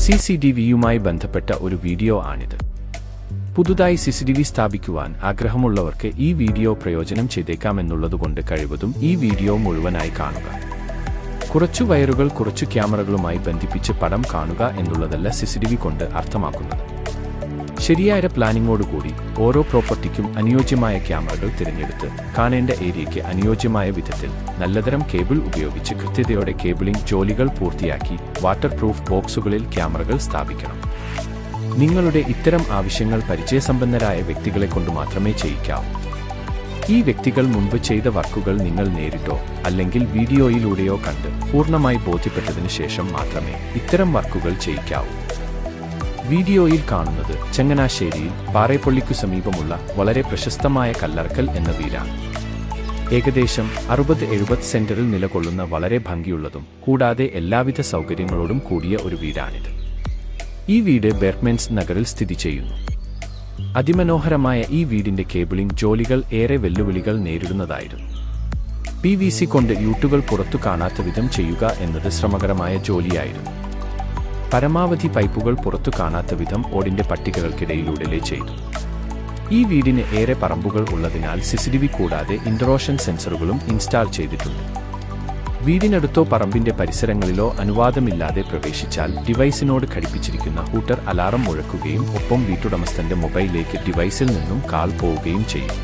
CCTVയുമായി ബന്ധപ്പെട്ട ഒരു വീഡിയോ ആണിത്. പുതുതായി CCTV സ്ഥാപിക്കുവാൻ ആഗ്രഹമുള്ളവർക്ക് ഈ വീഡിയോ പ്രയോജനം ചെയ്തേക്കാമെന്നുള്ളതുകൊണ്ട് കഴിവതും ഈ വീഡിയോ മുഴുവനായി കാണുക. കുറച്ചു വയറുകൾ കുറച്ചു ക്യാമറകളുമായി ബന്ധിപ്പിച്ച് പടം കാണുക എന്നുള്ളതല്ല CCTV കൊണ്ട് അർത്ഥമാക്കുന്നത്. ശരിയായ പ്ലാനിങ്ങോടുകൂടി ഓരോ പ്രോപ്പർട്ടിക്കും അനുയോജ്യമായ ക്യാമറകൾ തിരഞ്ഞെടുത്ത് കാണേണ്ട ഏരിയയ്ക്ക് അനുയോജ്യമായ വിധത്തിൽ നല്ലതരം കേബിൾ ഉപയോഗിച്ച് കൃത്യതയോടെ കേബിളിംഗ് ജോലികൾ പൂർത്തിയാക്കി വാട്ടർ പ്രൂഫ് ബോക്സുകളിൽ ക്യാമറകൾ സ്ഥാപിക്കണം. നിങ്ങളുടെ ഇത്തരം ആവശ്യങ്ങൾ പരിചയസമ്പന്നരായ വ്യക്തികളെ കൊണ്ട് മാത്രമേ ചെയ്യിക്കാവൂ. ഈ വ്യക്തികൾ മുൻപ് ചെയ്ത വർക്കുകൾ നിങ്ങൾ നേരിട്ടോ അല്ലെങ്കിൽ വീഡിയോയിലൂടെയോ കണ്ട് പൂർണ്ണമായി ബോധ്യപ്പെട്ടതിനു ശേഷം മാത്രമേ ഇത്തരം വർക്കുകൾ ചെയ്യിക്കാവൂ. വീഡിയോയിൽ കാണുന്നത് ചങ്ങനാശ്ശേരിയിൽ പാറേപ്പള്ളിക്കു സമീപമുള്ള വളരെ പ്രശസ്തമായ കല്ലറക്കൽ എന്ന വീടാണ്. ഏകദേശം 60-70 സെന്ററിൽ നിലകൊള്ളുന്ന വളരെ ഭംഗിയുള്ളതും കൂടാതെ എല്ലാവിധ സൗകര്യങ്ങളോടും കൂടിയ ഒരു വീടാണിത്. ഈ വീട് ബെർക്ക്മെൻസ് നഗറിൽ സ്ഥിതി ചെയ്യുന്നു. അതിമനോഹരമായ ഈ വീടിന്റെ കേബിളിംഗ് ജോലികൾ ഏറെ വെല്ലുവിളികൾ നേരിടുന്നതായിരുന്നു. PVC കൊണ്ട് യൂട്ടുകൾ പുറത്തു കാണാത്ത വിധം ചെയ്യുക എന്നത് ശ്രമകരമായ ജോലിയായിരുന്നു. പരമാവധി പൈപ്പുകൾ പുറത്തു കാണാത്ത വിധം ഓടിന്റെ പട്ടികകൾക്കിടയിലൂടെ ചെയ്തു. ഈ വീടിന് ഏറെ പറമ്പുകൾ ഉള്ളതിനാൽ CCTV കൂടാതെ ഇൻട്രോഷൻ സെൻസറുകളും ഇൻസ്റ്റാൾ ചെയ്തിട്ടുണ്ട്. വീടിനടുത്തോ പറമ്പിന്റെ പരിസരങ്ങളിലോ അനുവാദമില്ലാതെ പ്രവേശിച്ചാൽ ഡിവൈസിനോട് ഘടിപ്പിച്ചിരിക്കുന്ന ഹൂട്ടർ അലാറം മുഴക്കുകയും ഒപ്പം വീട്ടുടമസ്ഥന്റെ മൊബൈലിലേക്ക് ഡിവൈസിൽ നിന്നും കാൾ പോവുകയും ചെയ്യും.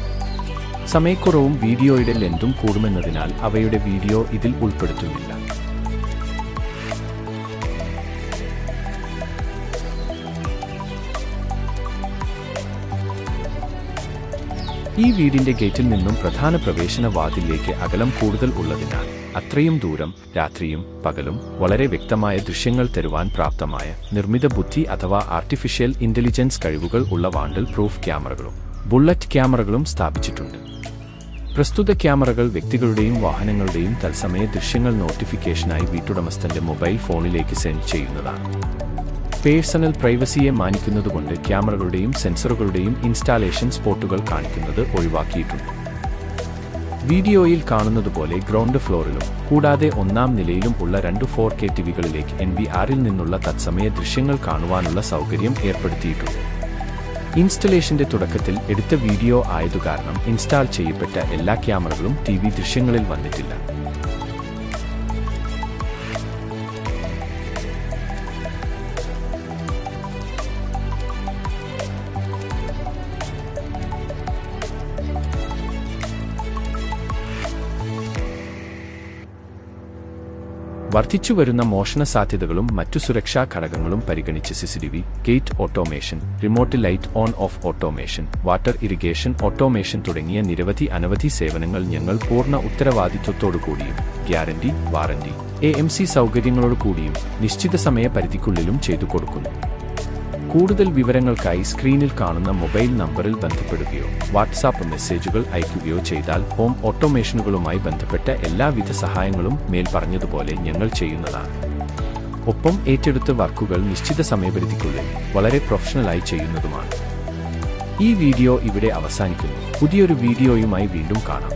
സമയക്കുറവും വീഡിയോയുടെ ലെങ്തും കൂടുമെന്നതിനാൽ അവയുടെ വീഡിയോ ഇതിൽ ഉൾപ്പെടുത്തുന്നില്ല. ഈ വീടിന്റെ ഗേറ്റിൽ നിന്നും പ്രധാന പ്രവേശന വാതിലിലേക്ക് അകലം കൂടുതൽ ഉള്ളതിനാൽ അത്രയും ദൂരം രാത്രിയും പകലും വളരെ വ്യക്തമായ ദൃശ്യങ്ങൾ തരുവാൻ പ്രാപ്തമായ നിർമ്മിത ബുദ്ധി അഥവാ ആർട്ടിഫിഷ്യൽ ഇന്റലിജൻസ് കഴിവുകൾ ഉള്ള വാണ്ടൽ പ്രൂഫ് ക്യാമറകളും ബുള്ളറ്റ് ക്യാമറകളും സ്ഥാപിച്ചിട്ടുണ്ട്. പ്രസ്തുത ക്യാമറകൾ വ്യക്തികളുടെയും വാഹനങ്ങളുടെയും തത്സമയ ദൃശ്യങ്ങൾ നോട്ടിഫിക്കേഷനായി വീട്ടുടമസ്ഥന്റെ മൊബൈൽ ഫോണിലേക്ക് സെൻഡ് ചെയ്യുന്നതാണ്. പേഴ്സണൽ പ്രൈവസിയെ മാനിക്കുന്നതുകൊണ്ട് ക്യാമറകളുടെയും സെൻസറുകളുടെയും ഇൻസ്റ്റാളേഷൻ സ്പോട്ടുകൾ കാണിക്കുന്നത് ഒഴിവാക്കിയിട്ടുണ്ട്. വീഡിയോയിൽ കാണുന്നതുപോലെ ഗ്രൗണ്ട് ഫ്ലോറിലും കൂടാതെ 1ാം നിലയിലും ഉള്ള 2 4K ടിവികളിലേക്ക് NVR-ൽ നിന്നുള്ള തത്സമയ ദൃശ്യങ്ങൾ കാണുവാനുള്ള സൗകര്യം ഏർപ്പെടുത്തിയിട്ടുണ്ട്. ഇൻസ്റ്റലേഷന്റെ തുടക്കത്തിൽ എടുത്ത വീഡിയോ ആയതുകാരണം ഇൻസ്റ്റാൾ ചെയ്യപ്പെട്ട എല്ലാ ക്യാമറകളും TV ദൃശ്യങ്ങളിൽ വന്നിട്ടില്ല. വർദ്ധിച്ചുവരുന്ന മോഷണ സാധ്യതകളും മറ്റു സുരക്ഷാ ഘടകങ്ങളും പരിഗണിച്ച് CCTV, gate automation, remote light on of automation, water irrigation automation തുടങ്ങിയ അനവധി സേവനങ്ങൾ ഞങ്ങൾ പൂർണ്ണ ഉത്തരവാദിത്വത്തോടുകൂടിയും ഗ്യാരണ്ടി, വാറന്റി, AMC സൗകര്യങ്ങളോടുകൂടിയും നിശ്ചിത സമയ പരിധിക്കുള്ളിലും ചെയ്തു കൊടുക്കുന്നു. കൂടുതൽ വിവരങ്ങൾക്കായി സ്ക്രീനിൽ കാണുന്ന മൊബൈൽ നമ്പറിൽ ബന്ധപ്പെടുകയോ വാട്സാപ്പ് മെസ്സേജുകൾ അയയ്ക്കുകയോ ചെയ്താൽ ഹോം ഓട്ടോമേഷനുകളുമായി ബന്ധപ്പെട്ട എല്ലാവിധ സഹായങ്ങളും മേൽ പറഞ്ഞതുപോലെ ഞങ്ങൾ ചെയ്യുന്നതാണ്. ഒപ്പം ഏറ്റെടുത്ത വർക്കുകൾ നിശ്ചിത സമയപരിധിക്കുള്ളിൽ വളരെ പ്രൊഫഷണലായി ചെയ്യുന്നതുമാണ്. ഈ വീഡിയോ ഇവിടെ അവസാനിക്കുന്നു. പുതിയൊരു വീഡിയോയുമായി വീണ്ടും കാണാം.